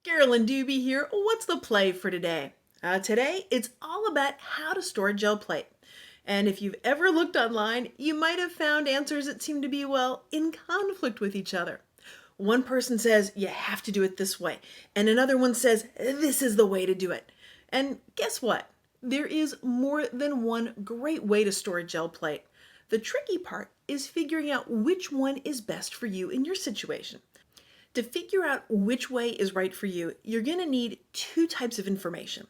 Carolyn Dube here. What's the play for today? Today, it's all about how to store a gel plate. And if you've ever looked online, you might have found answers that seem to be, well, in conflict with each other. One person says, you have to do it this way. And another one says, this is the way to do it. And guess what? There is more than one great way to store a gel plate. The tricky part is figuring out which one is best for you in your situation. To figure out which way is right for you, you're going to need two types of information.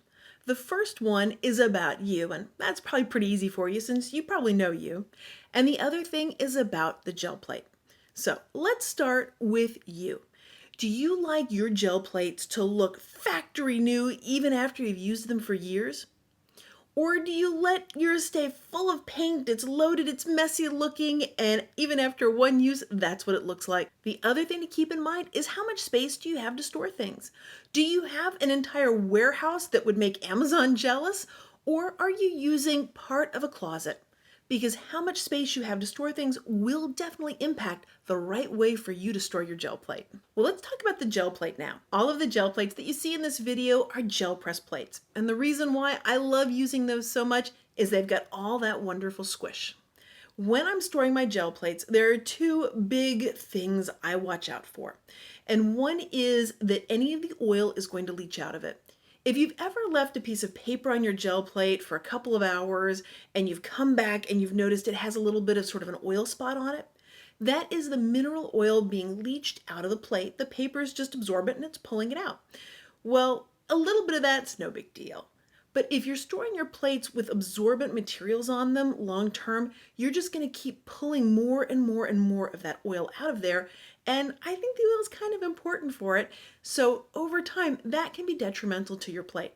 The first one is about you, and that's probably pretty easy for you since you probably know you. And the other thing is about the gel plate. So let's start with you. Do you like your gel plates to look factory new even after you've used them for years? Or do you let yours stay full of paint, it's loaded, it's messy looking, and even after one use, that's what it looks like? The other thing to keep in mind is how much space do you have to store things? Do you have an entire warehouse that would make Amazon jealous? Or are you using part of a closet? Because how much space you have to store things will definitely impact the right way for you to store your gel plate. Well, let's talk about the gel plate now. All of the gel plates that you see in this video are gel press plates. And the reason why I love using those so much is they've got all that wonderful squish. When I'm storing my gel plates, there are two big things I watch out for. And one is that any of the oil is going to leach out of it. If you've ever left a piece of paper on your gel plate for a couple of hours and you've come back and you've noticed it has a little bit of sort of an oil spot on it, that is the mineral oil being leached out of the plate. The paper is just absorbent and it's pulling it out. Well, a little bit of that's no big deal. But if you're storing your plates with absorbent materials on them long term, you're just going to keep pulling more and more and more of that oil out of there. And I think the oil is kind of important for it. So over time, that can be detrimental to your plate.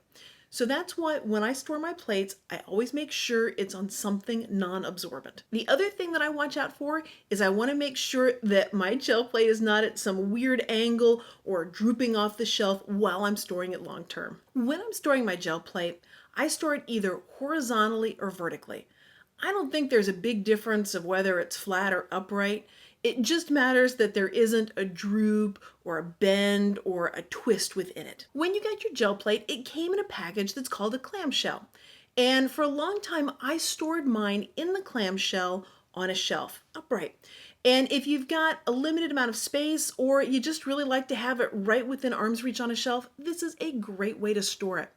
So that's why when I store my plates, I always make sure it's on something non-absorbent. The other thing that I watch out for is I want to make sure that my gel plate is not at some weird angle or drooping off the shelf while I'm storing it long term. When I'm storing my gel plate, I store it either horizontally or vertically. I don't think there's a big difference of whether it's flat or upright. It just matters that there isn't a droop or a bend or a twist within it. When you got your gel plate, it came in a package that's called a clamshell. And for a long time, I stored mine in the clamshell on a shelf, upright. And if you've got a limited amount of space or you just really like to have it right within arm's reach on a shelf, this is a great way to store it.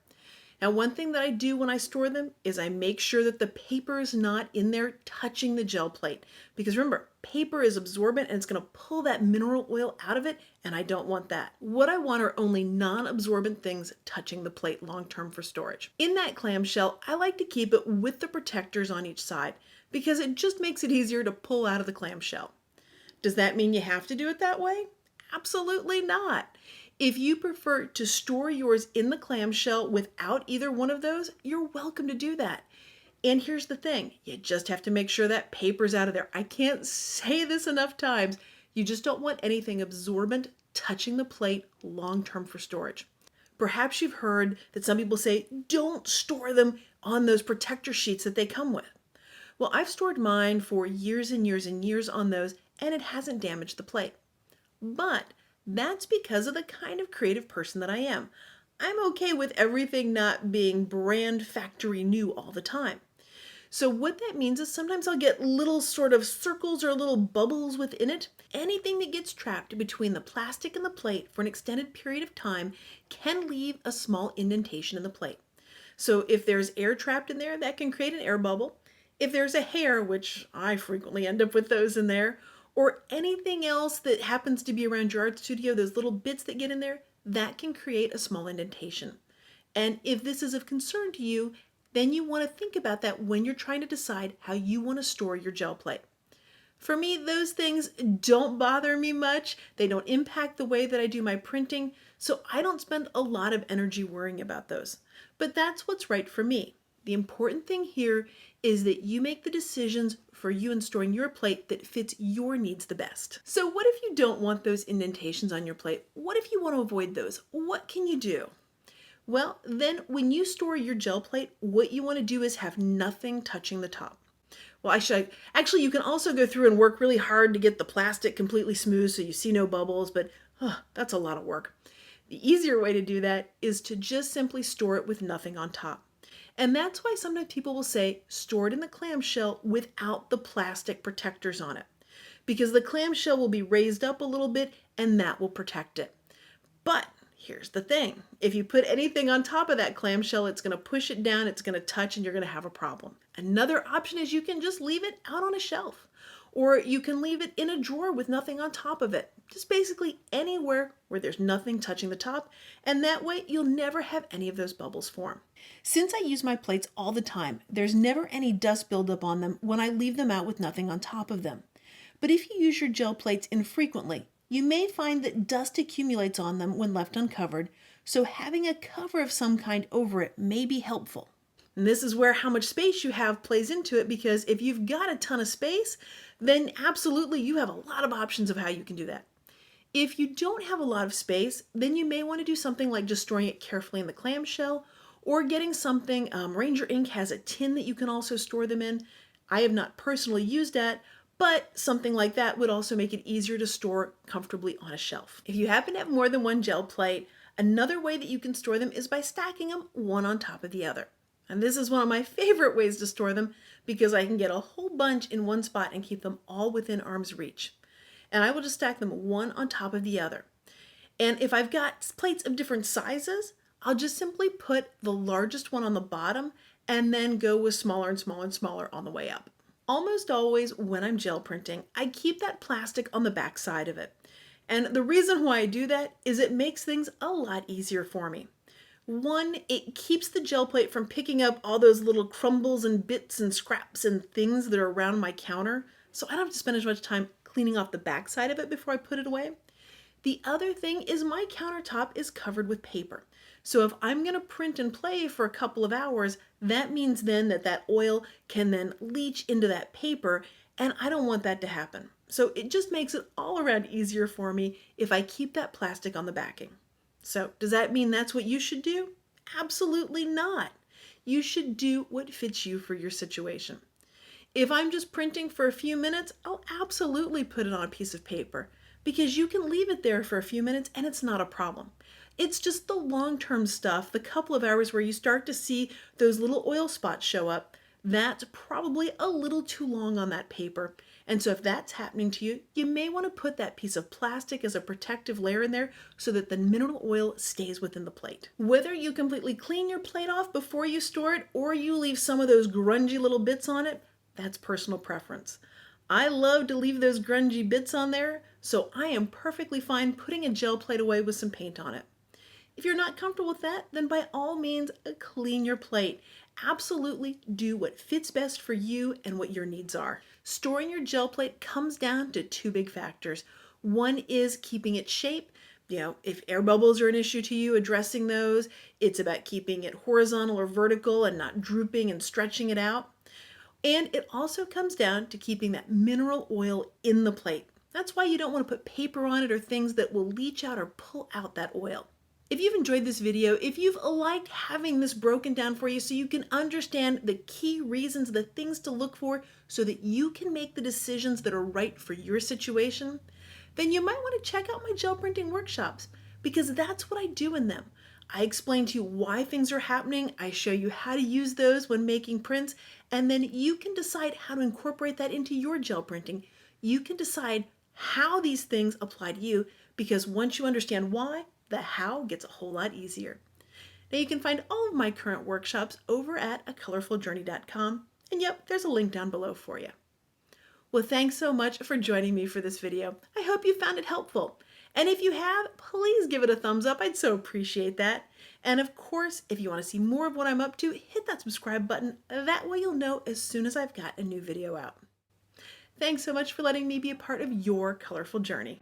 Now, one thing that I do when I store them is I make sure that the paper is not in there touching the gel plate. Because remember, paper is absorbent and it's going to pull that mineral oil out of it, and I don't want that. What I want are only non-absorbent things touching the plate long-term for storage. In that clamshell, I like to keep it with the protectors on each side because it just makes it easier to pull out of the clamshell. Does that mean you have to do it that way? Absolutely not. If you prefer to store yours in the clamshell without either one of those, you're welcome to do that. And here's the thing, you just have to make sure that paper's out of there. I can't say this enough times. You just don't want anything absorbent touching the plate long-term for storage. Perhaps you've heard that some people say, don't store them on those protector sheets that they come with. Well, I've stored mine for years and years and years on those, and it hasn't damaged the plate. But that's because of the kind of creative person that I am. I'm okay with everything not being brand factory new all the time. So what that means is sometimes I'll get little sort of circles or little bubbles within it. Anything that gets trapped between the plastic and the plate for an extended period of time can leave a small indentation in the plate. So if there's air trapped in there, that can create an air bubble. If there's a hair, which I frequently end up with those in there, or anything else that happens to be around your art studio, those little bits that get in there, that can create a small indentation. And if this is of concern to you, then you want to think about that when you're trying to decide how you want to store your gel plate. For me, those things don't bother me much. They don't impact the way that I do my printing, so I don't spend a lot of energy worrying about those. But that's what's right for me. The important thing here is that you make the decisions for you in storing your plate that fits your needs the best. So what if you don't want those indentations on your plate? What if you want to avoid those? What can you do? Well, then when you store your gel plate, what you want to do is have nothing touching the top. Well, actually, you can also go through and work really hard to get the plastic completely smooth so you see no bubbles, but that's a lot of work. The easier way to do that is to just simply store it with nothing on top. And that's why sometimes people will say store it in the clamshell without the plastic protectors on it, because the clamshell will be raised up a little bit and that will protect it. But here's the thing. If you put anything on top of that clamshell, it's going to push it down, it's going to touch, and you're going to have a problem. Another option is you can just leave it out on a shelf, or you can leave it in a drawer with nothing on top of it. Just basically anywhere where there's nothing touching the top, and that way you'll never have any of those bubbles form. Since I use my plates all the time, there's never any dust buildup on them when I leave them out with nothing on top of them. But if you use your gel plates infrequently, you may find that dust accumulates on them when left uncovered, so having a cover of some kind over it may be helpful. And this is where how much space you have plays into it, because if you've got a ton of space, then absolutely you have a lot of options of how you can do that. If you don't have a lot of space, then you may want to do something like just storing it carefully in the clamshell, or getting something. Ranger Ink has a tin that you can also store them in. I have not personally used that, but something like that would also make it easier to store comfortably on a shelf. If you happen to have more than one gel plate, another way that you can store them is by stacking them one on top of the other. And this is one of my favorite ways to store them, because I can get a whole bunch in one spot and keep them all within arm's reach. And I will just stack them one on top of the other. And if I've got plates of different sizes, I'll just simply put the largest one on the bottom and then go with smaller and smaller and smaller on the way up. Almost always when I'm gel printing, I keep that plastic on the back side of it. And the reason why I do that is it makes things a lot easier for me. One, it keeps the gel plate from picking up all those little crumbles and bits and scraps and things that are around my counter, so I don't have to spend as much time cleaning off the back side of it before I put it away. The other thing is my countertop is covered with paper. So if I'm going to print and play for a couple of hours, that means then that oil can then leach into that paper, and I don't want that to happen. So it just makes it all around easier for me if I keep that plastic on the backing. So does that mean that's what you should do? Absolutely not. You should do what fits you for your situation. If I'm just printing for a few minutes, I'll absolutely put it on a piece of paper, because you can leave it there for a few minutes and it's not a problem. It's just the long-term stuff, the couple of hours where you start to see those little oil spots show up, that's probably a little too long on that paper. And so if that's happening to you, you may want to put that piece of plastic as a protective layer in there so that the mineral oil stays within the plate. Whether you completely clean your plate off before you store it or you leave some of those grungy little bits on it, that's personal preference. I love to leave those grungy bits on there, so I am perfectly fine putting a gel plate away with some paint on it. If you're not comfortable with that, then by all means, clean your plate. Absolutely do what fits best for you and what your needs are. Storing your gel plate comes down to two big factors. One is keeping its shape. If air bubbles are an issue to you, addressing those. It's about keeping it horizontal or vertical and not drooping and stretching it out. And it also comes down to keeping that mineral oil in the plate. That's why you don't want to put paper on it or things that will leach out or pull out that oil. If you've enjoyed this video, if you've liked having this broken down for you so you can understand the key reasons, the things to look for so that you can make the decisions that are right for your situation, then you might want to check out my gel printing workshops, because that's what I do in them. I explain to you why things are happening, I show you how to use those when making prints, and then you can decide how to incorporate that into your gel printing. You can decide how these things apply to you, because once you understand why, the how gets a whole lot easier. Now you can find all of my current workshops over at acolorfuljourney.com, and yep, there's a link down below for you. Well, thanks so much for joining me for this video. I hope you found it helpful. And if you have, please give it a thumbs up. I'd so appreciate that. And of course, if you want to see more of what I'm up to, hit that subscribe button. That way you'll know as soon as I've got a new video out. Thanks so much for letting me be a part of your colorful journey.